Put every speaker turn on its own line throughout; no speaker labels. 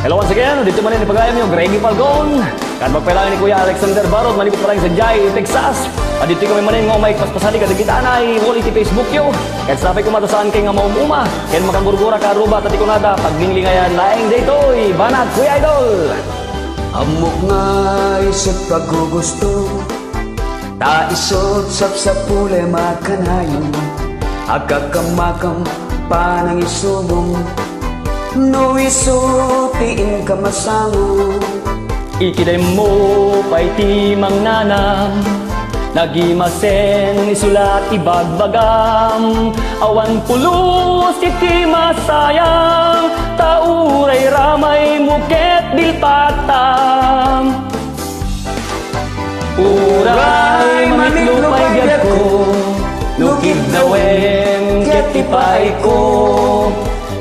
Hello once again, dito man rin ipagayam yung Greggy Falcon. Kan magpailangan ni Kuya Alexander Barot, malipit pa lang sa Jai, Texas. Dito kami manin nga may paspasali ka kita na i-wall iti Facebook yo. Kahit sapay kumatasaan kay nga maumuma. Kaya makagurgura ka aruba, tati ko nada, paglinglingayan, laing daytoy, banat, Kuya Idol.
Amok nga isip paggugusto, ta isot sa pule makanayon, agkakamakam panang isubong, no isutiin ka masango.
Ikiday mo pa iti mangnanam, nagimasen isulat ibagbagam, awan pulos iti masayang, tauray ramay muket dilpatam. Uray mamitlupay gad ko, nukid dawem ket tipay ko,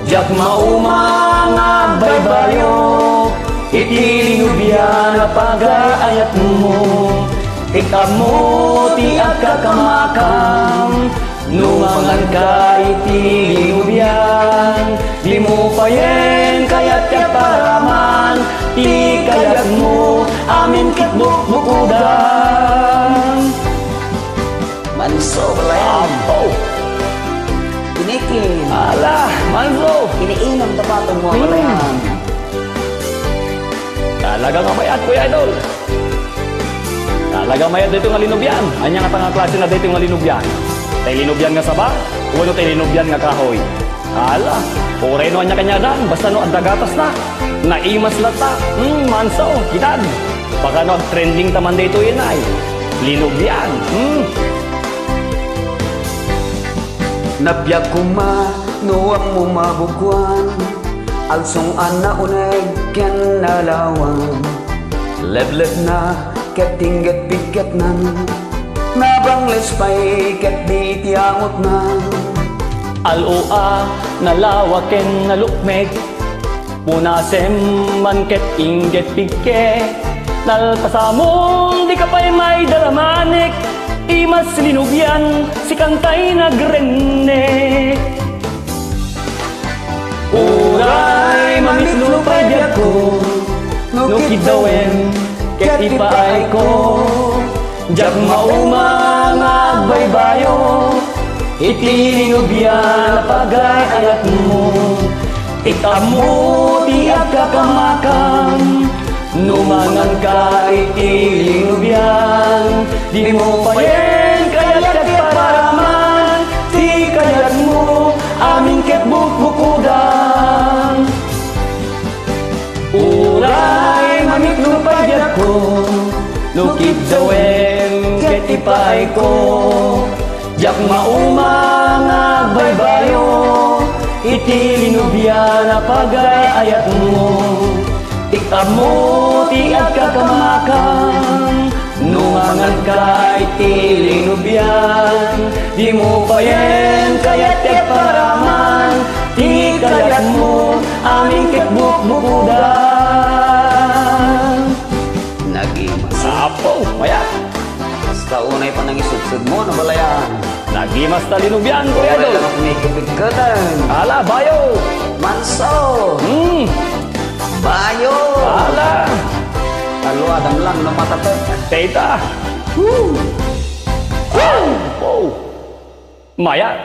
jak mauma nga baybayo, iti linubyan na pag-aayat mo. Ikamu ti agkakamakam, numangan ka iti linubyan. Di mo payen kayat kat paraman, ti kayat mo amin kitbuk bukudan.
Manso balayan, inikin,
Ala, Manso,
iniinom tapatong mo balayan.
talaga nga mayat, Kuya Idol. Talaga mayat dito nga linubyan. Anya nga tanga klase na dito nga linubyan. Tay linubyan nga saba, uno tay linubyan nga kahoy. Ala, pure no anya kanyadan, basta no adagatas na. Naimas lata. Manso, kitad. Baka no trending taman dito yun ay. Linubyan.
Nabyak kuma, nuwang mo mabukwan, alsong ana uneg ken nalawan. Lebleb na ketingget piket nan, nabangles pay ket di tiangot nan.
Alua, nalawaken nalukmek, punasem man ket ingget pigke, nalpasamong di ka pa'y may dalamanek, imas linubyan si kantay nagrenne. Uray mamitlupay diyak ko, nukid dawem ket ipaay ko, jak mauma nga baybayo, iti linubyan na pag-aayat mo. Ikamu ti agkakamakam, numangan ka iti linubyan. Di mo payen kayat ket paraman, ti kayat mo amin ket bukbukudan. Uray mamitlupay diyak ko, nukid dawem ket ipay ko, jak mauma nga baybayo, iti linubyan na pag-aayat mo. Ikamu ti agkakamakam, numangan ka iti linubyan. Di mo payen kayat ket paraman, ti kayat mo amin ket bukbukudan.
Nagimas,
Sapo, mayat.
basta unay pa nang isudsud mo na balayan.
Nagimas ta linubyan, Kuya
Kaya
Idol.
lang kumikipigkatan.
Ala, bayo.
Manso, bayo.
Ala,
Taluadam lang na matatak.
teta. Wow. Mayat.